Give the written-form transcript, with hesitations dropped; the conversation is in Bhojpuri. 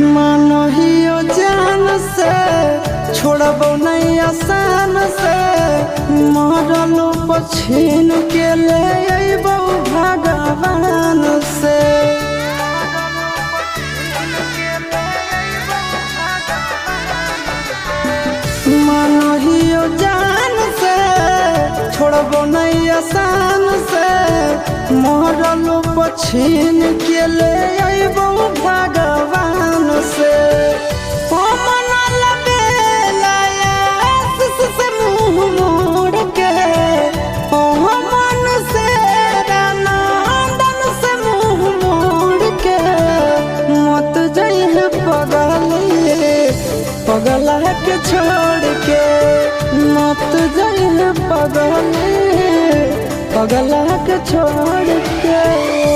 मानहियो जान से छोड़बो नहीं आसान से मरलो पछीन के ले अइबो भगवान से। मानहियो जान से छोड़बो नहीं आसान से मरलो पछीन के ले अइबो भगवान से। पगला के छोड़ के मत जाइए पगला के छोड़ के।